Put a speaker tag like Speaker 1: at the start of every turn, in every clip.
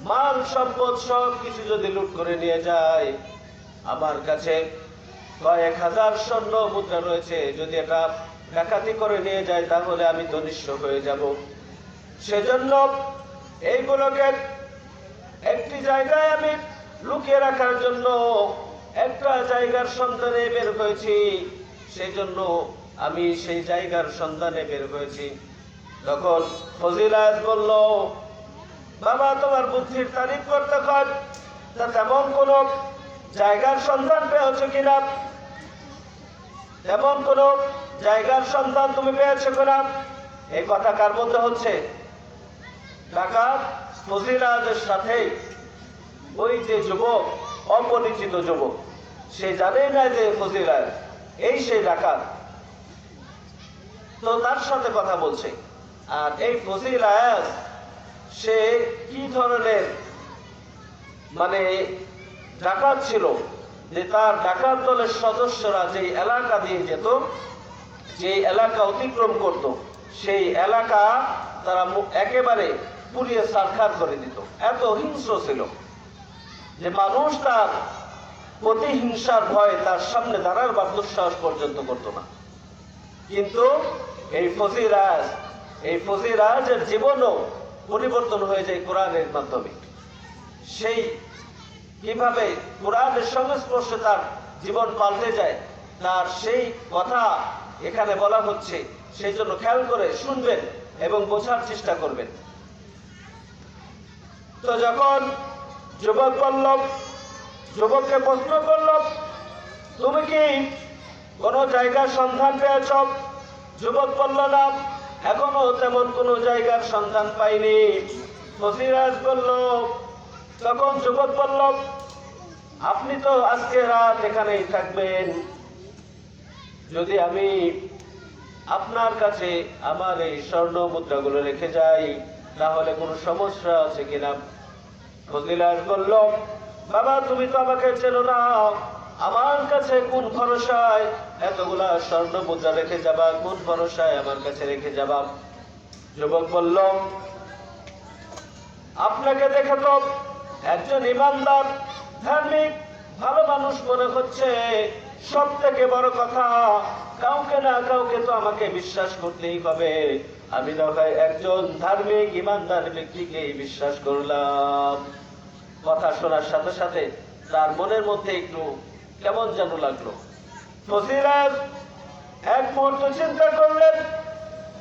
Speaker 1: মাল সম্পদ সব কিছু যদি লুট করে নিয়ে যায়, আমার কাছে কয়েক হাজার স্বর্ণ মুদ্রা রয়েছে, যদি এটা ডাকাতি করে নিয়ে যায় তাহলে আমি তো নিঃস্ব হয়ে যাব। সেজন্য এইগুলোকে একটি জায়গায় আমি লুকিয়ে রাখার জন্য একটা জায়গার সন্ধানে বের হয়েছি। সেই জন্য আমি সেই জায়গার সন্ধানে বের হয়েছি। তখন ফজিলাত বলল, বাবা তোমার বুদ্ধির তারিফ করতে হয়, তা তেমন কোন জায়গার সন্ধান পেয়েছো কিনা? তেমন কোন জায়গার সন্ধান তুমি পেয়েছো কিনা? এই কথা কার মধ্যে হচ্ছে? ডাকাত ফজিলাতের সাথে ওই যে যুবক, অপরিচিত যুবক, সে জানেই না যে ফজিলাত এই সেই ডাকাত, তো তার সাথে কথা বলছে। আর এই ফজিলাত সে কি ধরনের মানে ডাকাত ছিল, যে তার ডাকাত দলের সদস্যরা যে এলাকা দিয়ে যেত, যে এলাকা অতিক্রম করত, সেই এলাকা তারা একেবারে পুড়িয়ে ছারখার করে দিত। এত হিংস্র ছিল যে মানুষ তার প্রতিহিংসার ভয়ে তার সামনে দাঁড়ার বা দুঃসাহস পর্যন্ত করত না। কিন্তু এই ফজিলাতের জীবনও পরিবর্তন হয়ে যায় কোরআনের মাধ্যমে। সেই কিভাবে কোরআনের সংস্পর্শে তার জীবন পাল্টে যায়, তার সেই কথা এখানে বলা হচ্ছে। সেই জন্য খেয়াল করে শুনবেন এবং বোঝার চেষ্টা করবেন। তো যখন যুবক বলল, যুবককে প্রশ্ন করল, তুমি কি কোন জায়গার সন্ধান পেয়েছ? যুবক বলল, না, এখনো তেমন কোন জায়গার সন্ধান পাইনি। ফজিলাত বলল, তখন যুবক বলল, আপনি তো আজকে রাত এখানেই থাকবেন, যদি আমি আপনার কাছে আমার এই স্বর্ণ মুদ্রাগুলো রেখে যাই তাহলে কোনো সমস্যা আছে কিনা? ফজিলাত বলল, বাবা তুমি তো আমাকে চেনো না, আমার কাছে কোন ভরসায় এতগুলা স্বর্ণ মুদ্রা রেখে যাবা? কোন ভরসায় আমার কাছে রেখে যাবা? যুবক বলল, আপনাকে দেখে তো একজন ইমানদার, ধার্মিক, ভালো মানুষ মনে হচ্ছে। সব থেকে বড় কথা, কাউকে না কাউকে তো আমাকে বিশ্বাস করতেই হবে। আমি না হয় একজন ধার্মিক ইমানদার ব্যক্তিকে বিশ্বাস করলাম। কথা শোনার সাথে সাথে তার মনের মধ্যে একটু কেমন যেন লাগলো। ফজিলাত এক মুহূর্ত চিন্তা করলেন।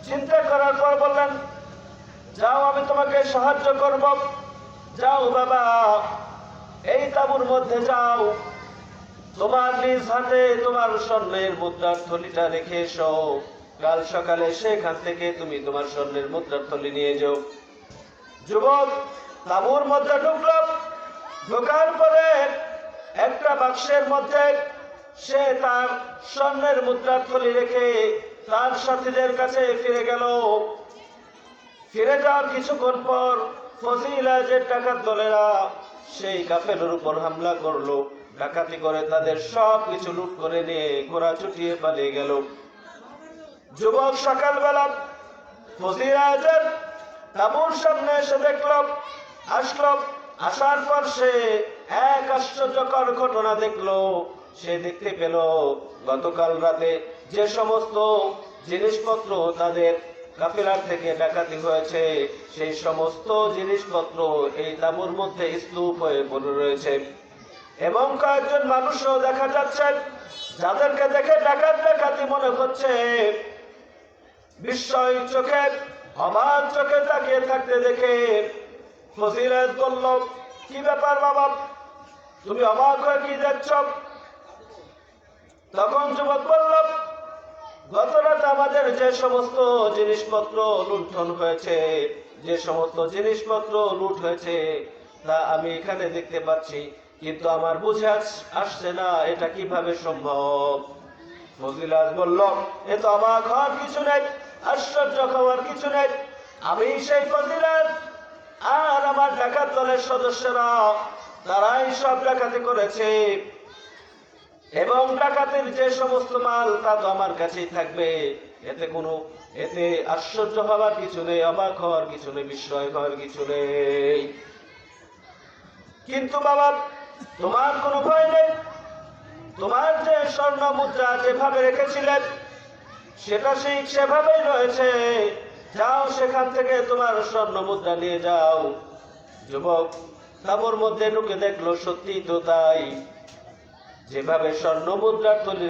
Speaker 1: চিন্তা করার পর বললেন, যাও আমি তোমাকে সাহায্য করব। যাও বাবা, এই তাঁবুর মধ্যে যাও, তোমার নিজ হাতে তোমার স্বর্ণের মুদ্রার থলিটা রেখে এসো। কাল সকালে সেখান থেকে তুমি তোমার স্বর্ণের মুদ্রার থলি নিয়ে যাও। যুবক তাঁবুর মধ্যে ঢুকল। ঢোকার পরে একটা বাক্সের মধ্যে সে তার স্বর্ণের মুদ্রার থলি রেখে তার সাথীদের কাছে ফিরে গেল। ফিরে যাওয়ার কিছুক্ষণ পর ফজিলাতের ডাকাত দলেরা সেই কাফেলার উপর হামলা করলো। ডাকাতি করে তাদের সব কিছু লুট করে নিয়ে ঘোড়া ছুটিয়ে পালিয়ে গেল। যুবক সকালবেলা ফজিলাতের তাঁবুর সামনে এসে দেখলো, আসলো। আসার পর সে এক আশ্চর্যকর ঘটনা দেখলো। সে দেখতে পেল গতকাল রাতে যে সমস্ত জিনিসপত্র তাদের কাফেলার থেকে ডাকাতি হয়েছে, সেই সমস্ত জিনিসপত্র এই তাঁবুর মধ্যে স্তূপ হয়ে পড়ে রয়েছে। এবং কয়েকজন মানুষও দেখা যাচ্ছে, যাদেরকে দেখে ডাকাত ডাকাতি মনে হচ্ছে। বিস্ময় চোখে, অবাক চোখে তাকিয়ে থাকতে দেখে ফজিলাত বলল, কি ব্যাপার বাবা, তুমি অবাক হয়ে কি দেখছ? তখন যুবক বলল, গত রাত আমাদের যে সমস্ত জিনিসপত্র লুণ্ঠন হয়েছে, যে সমস্ত জিনিসপত্র লুট হয়েছে তা আমি এখানে দেখতে পাচ্ছি, কিন্তু আমার বুঝে আসছে না এটা কিভাবে সম্ভব। ফজিলাত বলল, এ তো অবাক হওয়ার কিছু নেই, আশ্চর্য হওয়ার কিছু নেই। আমি সেই ফজিলাত আর আমার ডাকাত দলের সদস্যরা, তারাই সব ডাকাতি করেছে এবং ডাকাতের যে সমস্ত মাল তা তো আমার কাছেই থাকবে। এতে আশ্চর্য হওয়ার কিছু নেই, অবাক হওয়ার কিছু নেই, বিস্ময় হওয়ার কিছু নেই। কিন্তু বাবা, তোমার কোনো ভয় নেই। তোমার যে স্বর্ণ মুদ্রা যেভাবে রেখেছিলেন সেটা সেভাবেই রয়েছে। যাও, সেখান থেকে তোমার স্বর্ণ মুদ্রা নিয়ে যাও। যুবক তাঁবুর মধ্যে ঢুকে দেখলো সত্যি তো তাই, যেভাবে স্বর্ণ মুদ্রার তৈরি